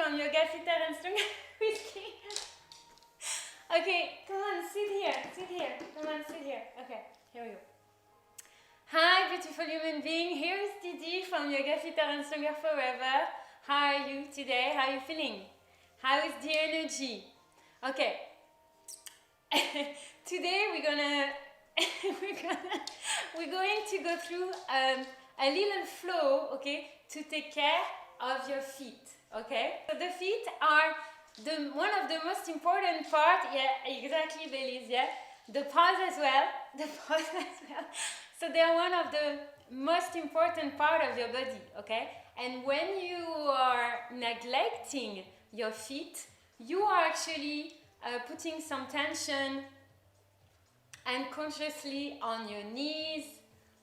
from Yoga Sitar and Strunga Whiskey. Okay, come on, sit here. Come on, sit here. Okay, here we go. Hi, beautiful human being. Here is Didi from Yoga Sitar and Stronger Forever. How are you today? How are you feeling? How is the energy? Okay. Today we're going to go through a little flow, okay, to take care of your feet, okay? So the feet are one of the most important part. Yeah, exactly, Belize. Yeah, the paws as well. So they are one of the most important part of your body, okay? And when you are neglecting your feet, you are actually putting some tension unconsciously on your knees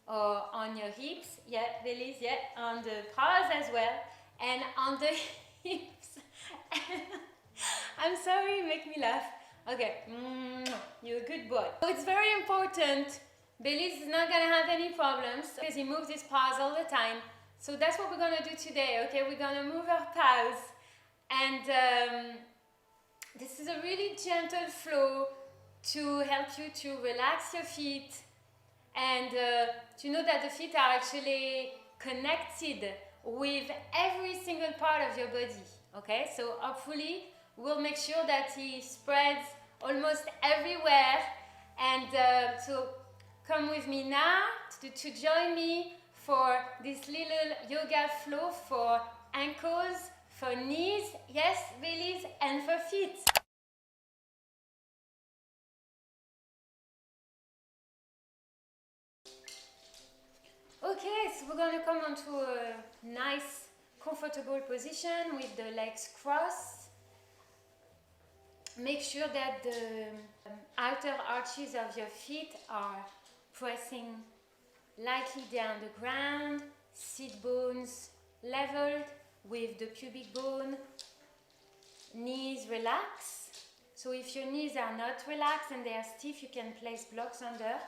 or on your hips, yeah, Belize, yeah, on the paws as well, and on the hips. I'm sorry, make me laugh. Okay, you're a good boy. So it's very important. Belize is not gonna have any problems because he moves his paws all the time. So that's what we're gonna do today, okay? We're gonna move our paws, and this is a really gentle flow to help you to relax your feet and to know that the feet are actually connected with every single part of your body, okay? So hopefully we'll make sure that he spreads almost everywhere, and so come with me now to join me for this little yoga flow for ankles, for knees, yes, bellies, and for feet. Okay, so we're going to come onto a nice, comfortable position with the legs crossed. Make sure that the outer arches of your feet are pressing lightly down the ground, sit bones leveled with the pubic bone, knees relaxed. So if your knees are not relaxed and they are stiff, you can place blocks under.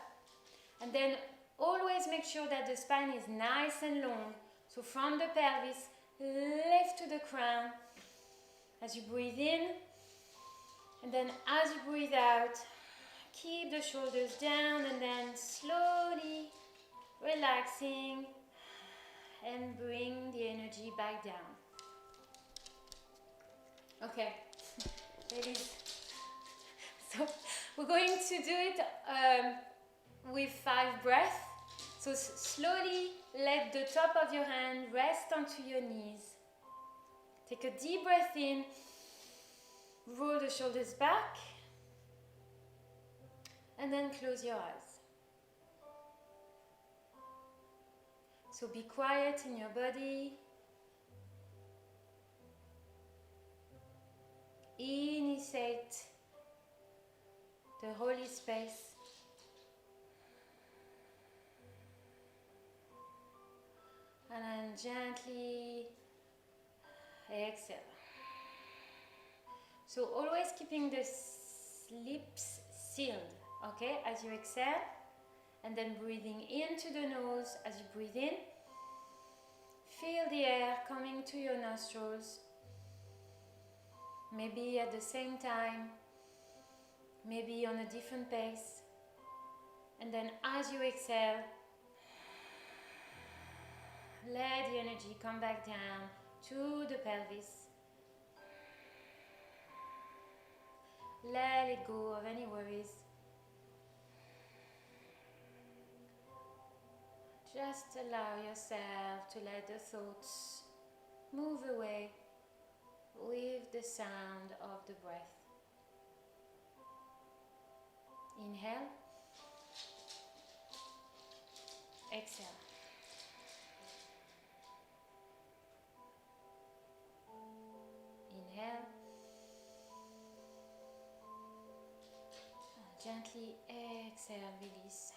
And then always make sure that the spine is nice and long. So from the pelvis, lift to the crown as you breathe in. And then as you breathe out, keep the shoulders down and then slowly relaxing and bring the energy back down. Okay, ladies. So we're going to do it with 5 breaths. So slowly let the top of your hand rest onto your knees. Take a deep breath in. Roll the shoulders back. And then close your eyes. So be quiet in your body. Initiate the holy space. And then gently exhale. So always keeping the lips sealed, okay, as you exhale. And then breathing into the nose as you breathe in. Feel the air coming to your nostrils. Maybe at the same time, maybe on a different pace. And then as you exhale, let the energy come back down to the pelvis. Let it go of any worries. Just allow yourself to let the thoughts move away with the sound of the breath. Inhale. Exhale. Inhale. Gently exhale, release.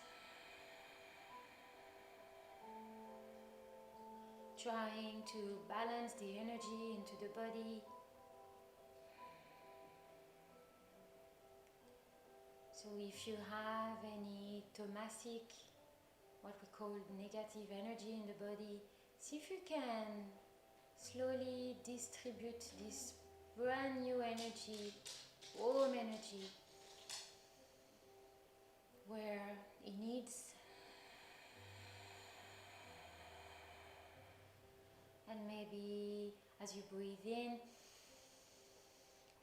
Trying to balance the energy into the body. So if you have any tamasic, what we call negative energy in the body, see if you can slowly distribute this brand new energy, warm energy, where it needs. And maybe as you breathe in,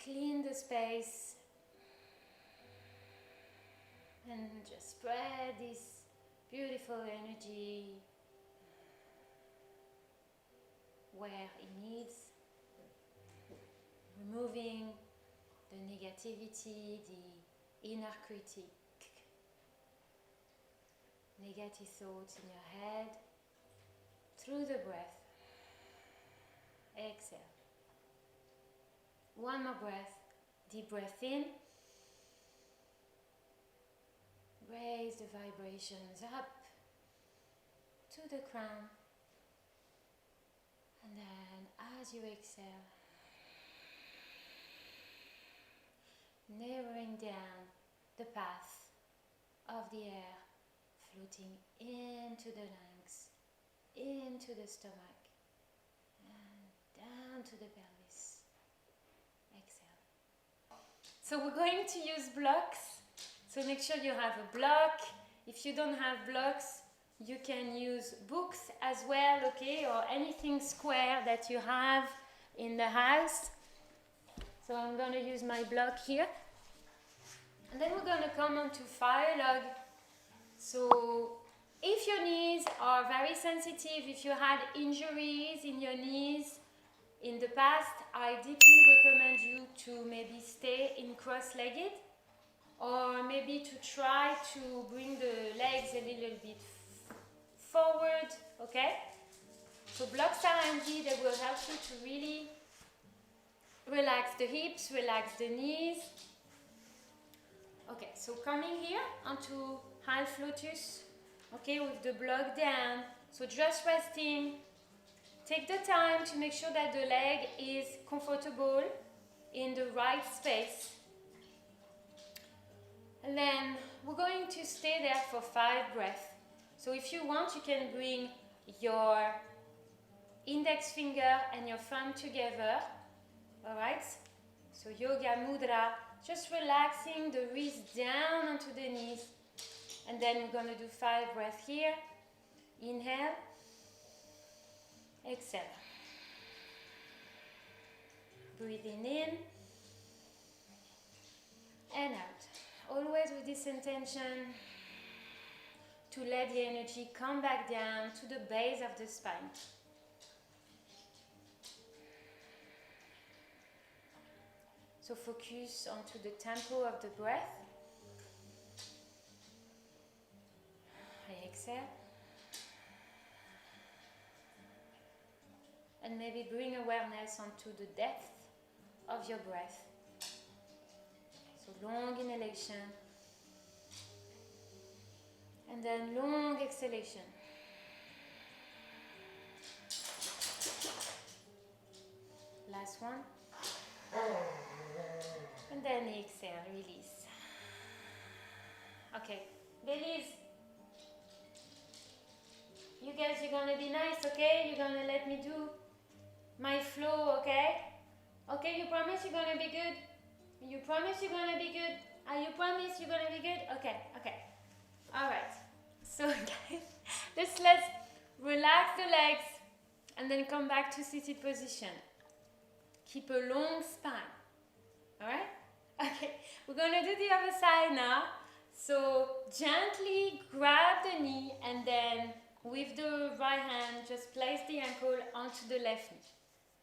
clean the space and just spread this beautiful energy where it needs, removing the negativity, the inner critic, negative thoughts in your head, through the breath. Exhale. One more breath. Deep breath in. Raise the vibrations up to the crown. And then as you exhale, narrowing down the path of the air, floating into the lungs, into the stomach, and down to the pelvis. Exhale. So we're going to use blocks. So make sure you have a block. If you don't have blocks, you can use books as well, okay, or anything square that you have in the house. So I'm going to use my block here. And then we're going to come on to fire log. So if your knees are very sensitive, if you had injuries in your knees in the past, I deeply recommend you to maybe stay in cross-legged, or maybe to try to bring the legs a little bit forward, okay? So blocks are handy, they will help you to really relax the hips, relax the knees. Okay, so coming here onto half lotus, okay, with the block down. So just resting. Take the time to make sure that the leg is comfortable in the right space. And then we're going to stay there for 5 breaths. So if you want, you can bring your index finger and your thumb together. Alright? So yoga mudra, just relaxing the wrist down onto the knees. And then we're going to do 5 breaths here. Inhale. Exhale. Breathing in and out. Always with this intention to let the energy come back down to the base of the spine. So focus onto the tempo of the breath. I exhale. And maybe bring awareness onto the depth of your breath. So long inhalation. And then long exhalation. Last one. And then exhale, release. Okay, ladies. You guys, you're gonna be nice, okay? You're gonna let me do my flow, okay? Okay, you promise you're gonna be good? You promise you're gonna be good? You promise you're gonna be good? Okay, okay. Alright. So guys, let's relax the legs and then come back to seated position. Keep a long spine. Alright? Okay, we're gonna do the other side now. So gently grab the knee and then with the right hand just place the ankle onto the left knee.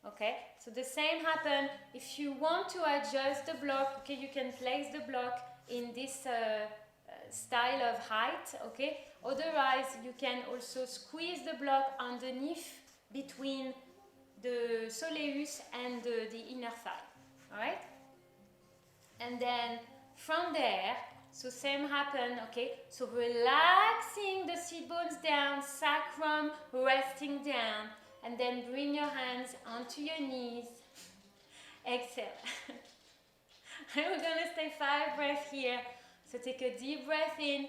Okay, so the same happen if you want to adjust the block. Okay, you can place the block in this style of height. Okay, otherwise you can also squeeze the block underneath between the soleus and the inner thigh. All right, and then from there, so same happen. Okay, so relaxing the sit bones down, sacrum resting down. And then bring your hands onto your knees. Exhale. And we're going to stay 5 breaths here. So take a deep breath in.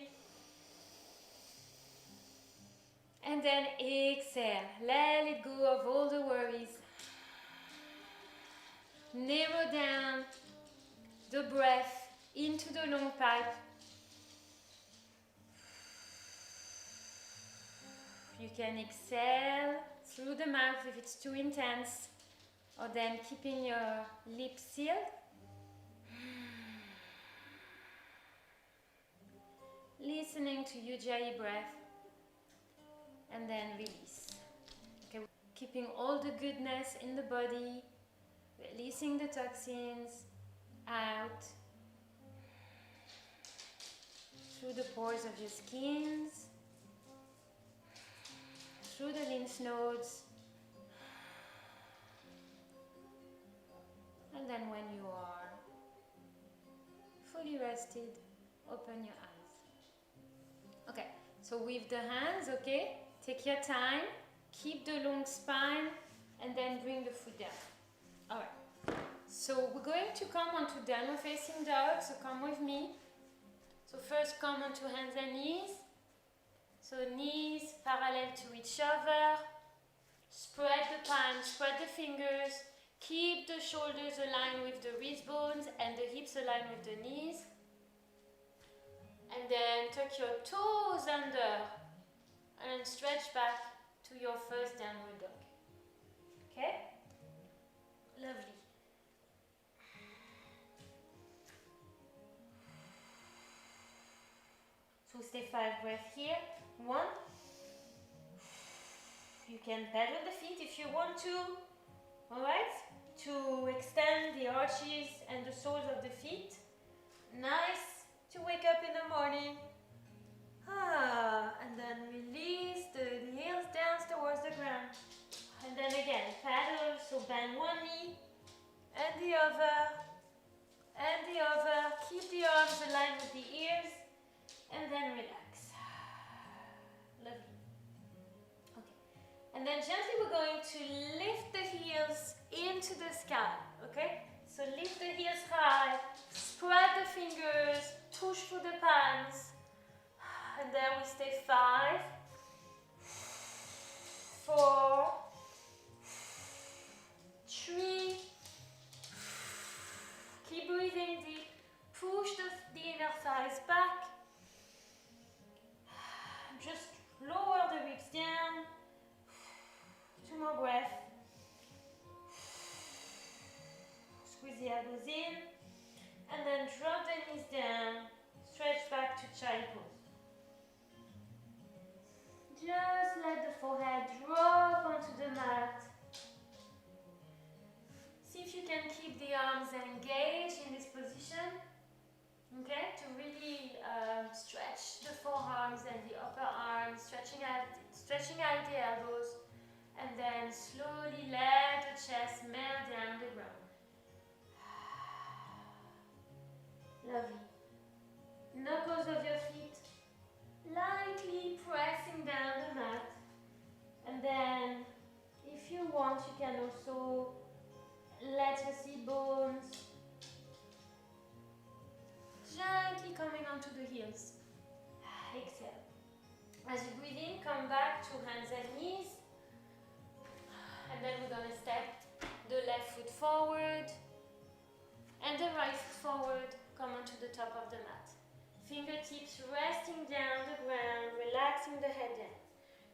And then exhale. Let it go of all the worries. Narrow down the breath into the long pipe. You can exhale through the mouth if it's too intense, or then keeping your lips sealed. Listening to Ujjayi breath, and then release. Okay. Keeping all the goodness in the body, releasing the toxins out through the pores of your skins, through the lymph nodes, and then when you are fully rested, open your eyes. Okay, so with the hands, okay, take your time, keep the long spine, and then bring the foot down. Alright, so we're going to come onto downward facing dog, so come with me. So first come onto hands and knees. So knees parallel to each other. Spread the palms, spread the fingers. Keep the shoulders aligned with the wrist bones and the hips aligned with the knees. And then tuck your toes under and stretch back to your first downward dog. Okay? Lovely. So stay 5 breaths here. 1. You can pedal the feet if you want to. Alright? To extend the arches and the soles of the feet. Nice to wake up in the morning. And then release the heels down towards the ground. And then again, paddle, so bend one knee and the other, and the other. Keep the arms aligned with the ears, and then relax. Lovely. Okay. And then gently we're going to lift the heels into the sky, okay? So lift the heels high, spread the fingers, push through the palms, and then we stay 5, 4, 3, keep breathing deep, push the inner thighs back, just lower the ribs down, 2 more breaths, squeeze the elbows in, and then drop the knees down, stretch back to child pose. Just let the forehead drop onto the mat. See if you can keep the arms engaged in this position, okay? To really stretch the forearms and the upper arms, stretching out the elbows, and then slowly let the chest melt down the ground. Lovely. Knuckles of your feet lightly pressing down the mat, and then if you want you can also let your sit bones gently coming onto the heels. Exhale. As you breathe in, come back to hands and knees, and then we're going to step the left foot forward and the right foot forward, come onto the top of the mat. Fingertips resting down the ground, relaxing the head down.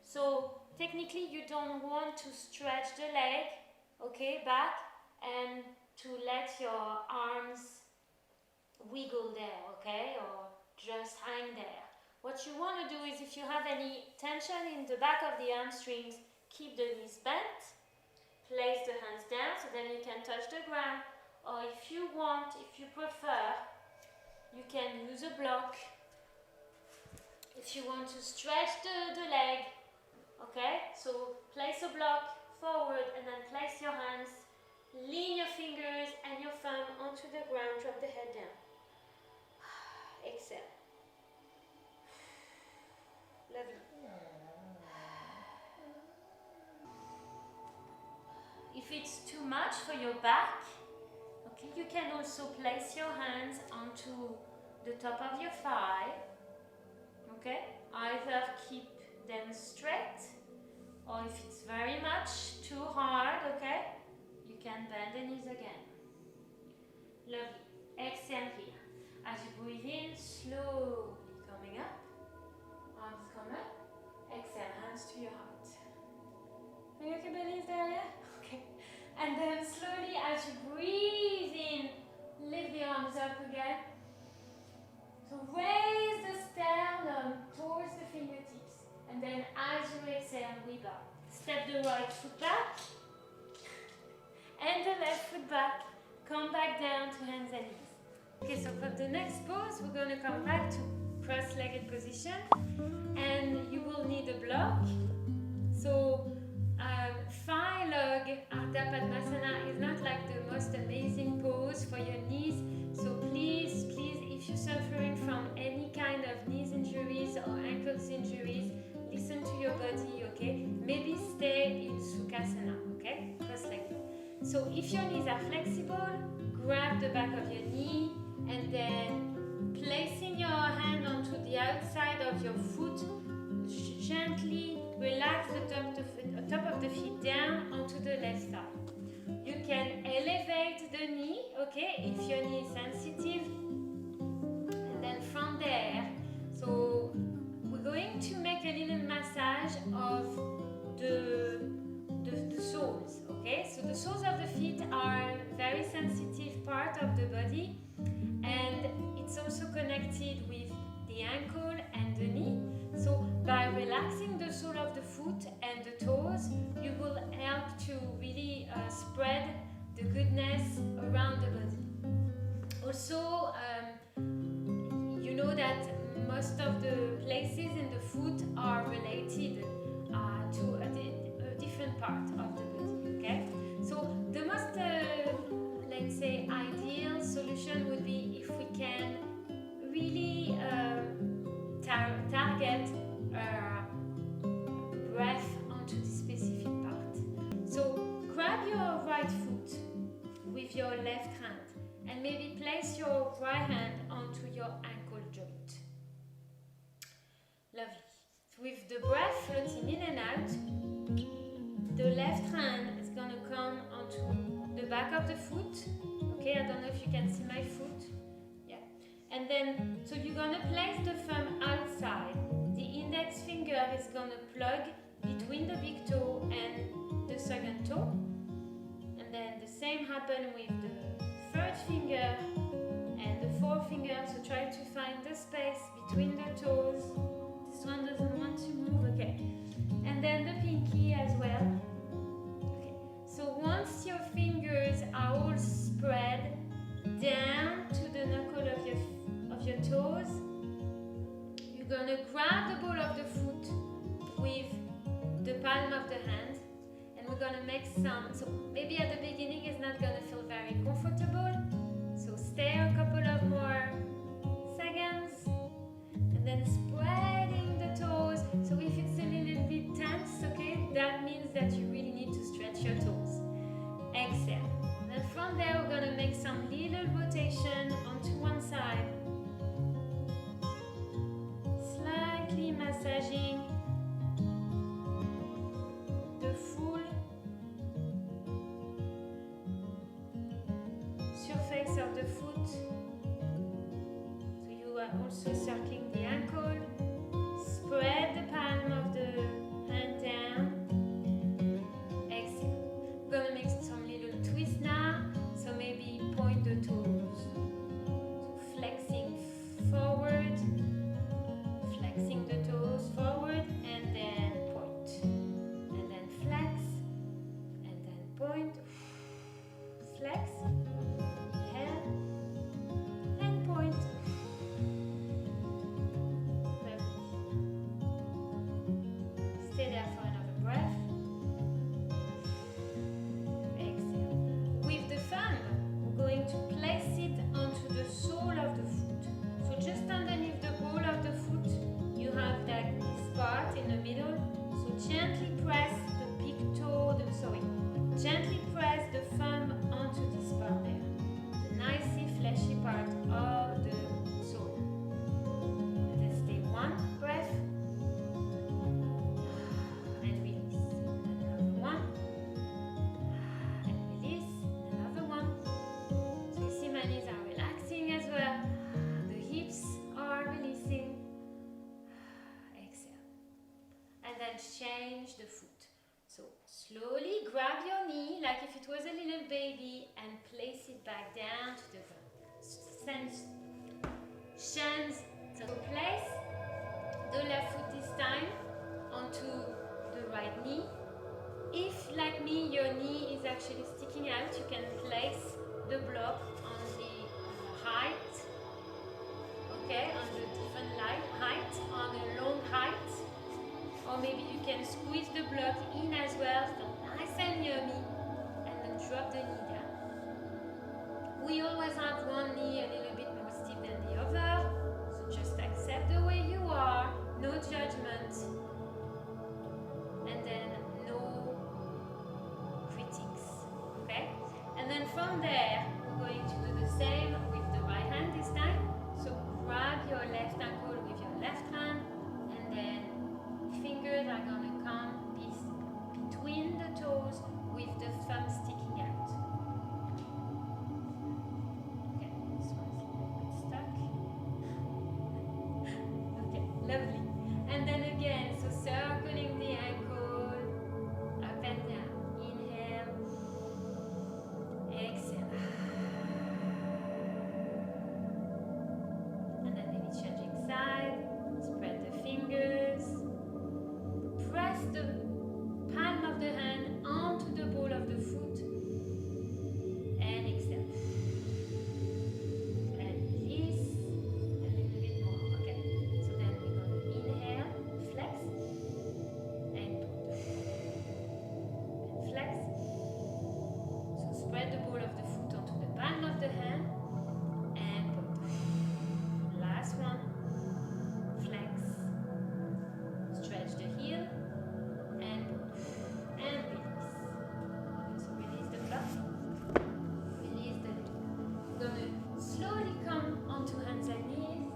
So technically you don't want to stretch the leg, okay, back, and to let your arms wiggle there, okay, or just hang there. What you want to do is, if you have any tension in the back of the hamstrings, keep the knees bent, place the hands down so then you can touch the ground, or if you want, if you prefer, you can use a block if you want to stretch the leg, okay? So place a block forward and then place your hands, lean your fingers and your thumb onto the ground, drop the head down. Exhale. Lovely. If it's too much for your back, okay, you can also place your hands onto the top of your thigh, okay? Either keep them straight, or if it's very much too hard, okay, you can bend the knees again. Lovely. Exhale here. As you breathe in, slowly coming up. Arms come up. Exhale, hands to your heart. Are you okay, belly? Is there? Yeah? Okay. And then slowly, as you breathe in, lift the arms up again. So raise the sternum towards the fingertips. And then as you exhale, we bow. Step the right foot back. And the left foot back. Come back down to hands and knees. Okay, so for the next pose, we're going to come back to cross-legged position. And you will need a block. So, Thigh log Ardha Padmasana is not like the most amazing pose for your knees. So please, if you're suffering from any kind of knees injuries or ankles injuries, listen to your body, okay? Maybe stay in Sukhasana, okay? Cross-legged. So if your knees are flexible, grab the back of your knee and then placing your hand onto the outside of your foot, gently relax the top of the feet down onto the left side. You can elevate the knee, okay, if your knee is sensitive. And then from there, so we're going to make a little massage of the soles, okay? So the soles of the feet are a very sensitive part of the body, and it's also connected with the ankle and the knee. So by relaxing the sole of the foot and the toes, you will help to really spread the goodness around the body. Also, you know that most of the places in the foot are related to a different part of the body, okay? So the most, let's say, ideal solution would be if we can really target breath onto the specific part. So grab your right foot with your left hand and maybe place your right hand onto your ankle joint. Lovely. So with the breath floating in and out, the left hand is going to come onto the back of the foot. Okay, I don't know if you can see my foot. Yeah. And then, so you're going to place the thumb outside. The index finger is going to plug between the big toe and the second toe. And then the same happen with the third finger and the fourth finger. So try to find the space between the toes. This one doesn't want to move, okay. And then the pinky as well. Okay. So once your fingers are all spread down to the knuckle of your toes, you're gonna grab the ball of the foot with the palm of the hand, and we're gonna make some. So maybe at the beginning it's not gonna feel very comfortable. So stay a couple of more seconds, and then spreading the toes. So if it's a little bit tense, okay, that means that you really need to stretch your toes. Exhale. And from there, we're gonna make some little rotation onto one side, slightly massaging the full surface of the foot. So you are also circling the ankle. Spread the palm of the hand down. Exhale. We're gonna make some little twist now. So maybe point the toes. So flexing forward, flexing the toes forward, and then point. And then flex, and then point. Flex, inhale, and point. then change the foot. So slowly grab your knee like if it was a little baby and place it back down to the ground. Change the place the left foot this time onto the right knee. If, like me, your knee is actually sticking out, you can place the block on the height, okay, on the different height, on a long height, or maybe you can squeeze the block in as well, so nice and yummy, and then drop the knee down. We always have one knee a little bit more stiff than the other, so just accept the way you are, no judgment, and then no critiques, okay? And then from there, we're going to do the same with the right hand this time. So grab your left ankle with your left hand, and then fingers are going to come between the toes with the thumb sticking out. Okay, this one's a little bit stuck. Okay, lovely. And then again, so circling the ankle, up and down. Inhale, exhale. And then maybe changing side, spread the fingers, press the palm of the hand onto the ball of the foot, and exhale. And release a little bit more, okay? So then we're going to inhale, flex, and put, and flex. So spread the ball of the foot onto the palm of the hand, and put. Last one, flex, stretch the heel, and put, and release. Okay, so release the block, release the leg. We're going to slowly come onto hands and knees,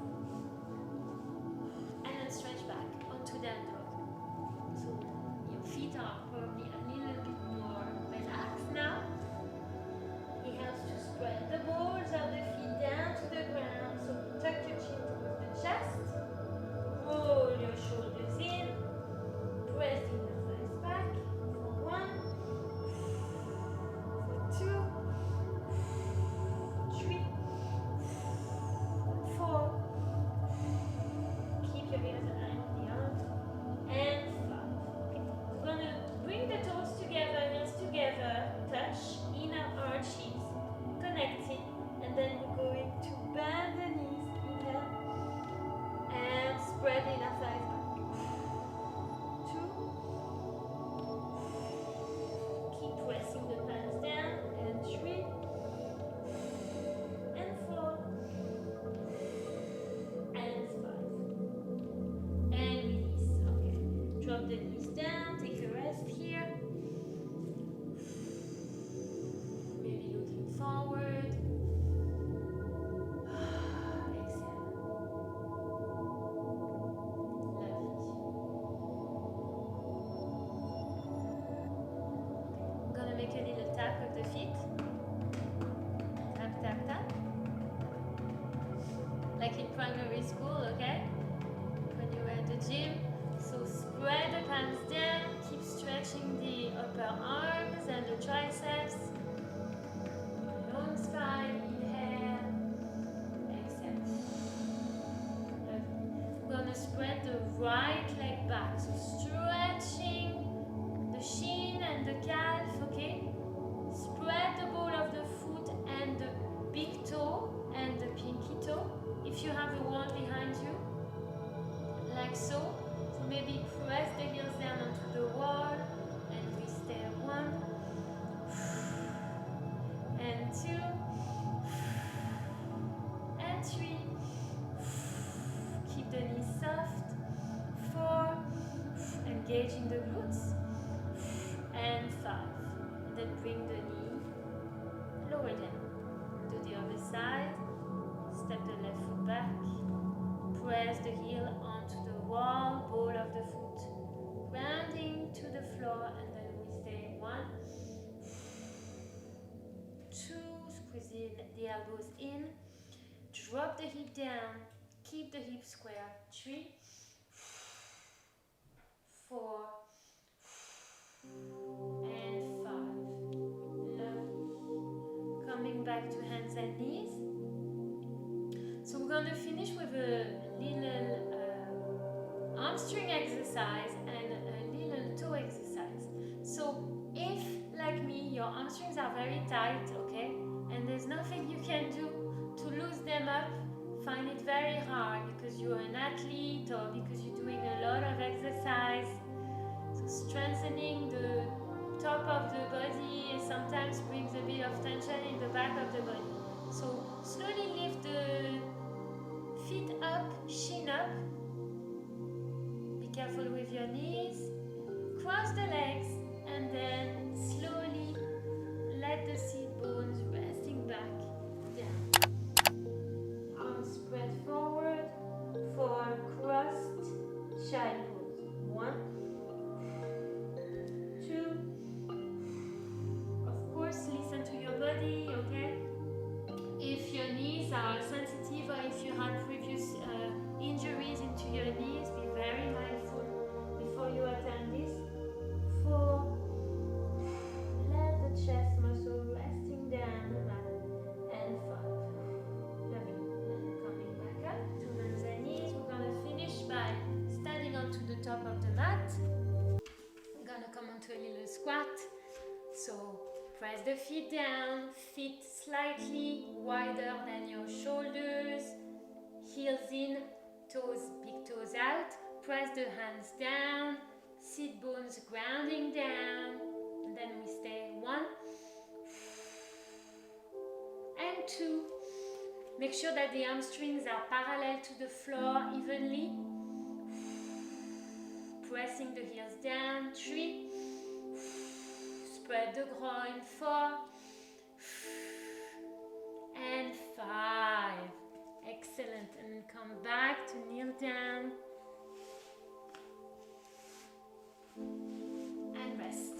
and then stretch back onto that dog. So your feet are probably a little bit more relaxed now. It helps to spread the balls of the feet down to the ground. So tuck your chin towards the chest, roll your shoulders in, press the inner thighs back for 1, for 2, 3, 4. Keep your heels aligned with the arms, and 5. Okay. We're going to bring the toes together, heels together, touch, inner arches, connected, and then we're going to bend the knees, inhale, and spread the inner thighs back. 2. Keep pressing the palms down, and 3, and 4, and 5. And release. Okay. Drop the knees down, take a rest here. Maybe looking forward. Exhale. Lovely. I'm gonna make a little tap with the feet. Tap, tap, tap. Like in primary school, okay? When you were at the gym. So spread the palms down, keep stretching the upper arms and the triceps. Long spine, inhale, exhale. Lovely. We're gonna spread the right leg back, so stretching the shin and the calf, okay? Spread the ball of the foot and the big toe and the pinky toe. If you have a wall behind you, like so. So maybe press the heels down onto the wall, and we stay 1, and 2, and 3. Keep the knees soft. 4, engaging the glutes, and 5. And then bring the knee lower down. Do the other side. Step the left foot back. Press the heel onto the wall, ball of the foot, grounding to the floor, and then we stay 1, 2, squeeze the elbows in, drop the hip down, keep the hips square, 3, 4, and 5. Lovely. Coming back to hands and knees. So we're going to finish with a little hamstring exercise and a little toe exercise. So if, like me, your hamstrings are very tight, okay, and there's nothing you can do to loosen them up, find it very hard because you're an athlete or because you're doing a lot of exercise. So strengthening the top of the body sometimes brings a bit of tension in the back of the body. So slowly lift the feet up, shin up. Be careful with your knees. Cross the legs and then slowly let the seat bones resting back down. Arms spread forward for crossed child pose. 1, 2. Of course, listen to your body, okay? If your knees are sensitive or if you had previous injuries into your knees, be very mindful before you attempt this. 4. Let the chest muscle resting down the mat. And 5. Lovely. And coming back up to hands and knees. We're going to finish by standing onto the top of the mat. We're going to come onto a little squat. So press the feet down, feet slightly wider than your shoulders, heels in, toes, big toes out. Press the hands down, sit bones grounding down, and then we stay 1 and 2. Make sure that the hamstrings are parallel to the floor evenly. Pressing the heels down, 3. Spread the groin, 4 and 5. Excellent. And come back to kneel down and rest.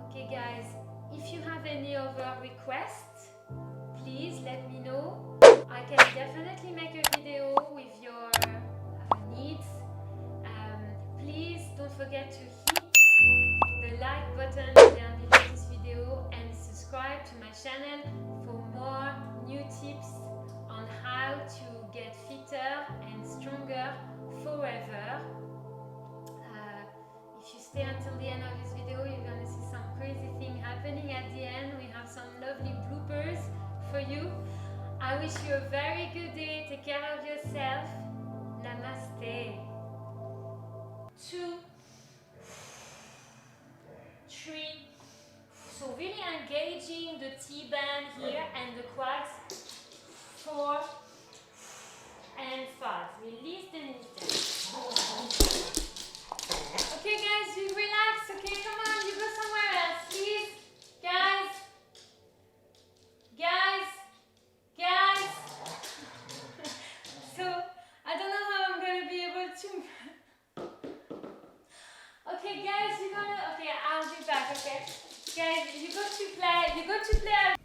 Okay guys, if you have any other requests, please let me know. I can definitely make a video with your needs. Please don't forget to hit the like button down below this video and subscribe to my channel for more new tips on how to get fitter and stronger forever. If you stay until the end of this video, you're going to see some crazy thing happening at the end. We have some lovely bloopers for you. I wish you a very good day. Take care of yourself. Namaste. 2, 3. So really engaging the T-band here and the quads. 4 and 5. Release the knees down. Okay guys, you relax. Okay, come on, you go somewhere else, please. Guys. So I don't know how I'm going to be able to. Okay guys, you're gonna, okay, I'll be back, okay? Guys, you go to play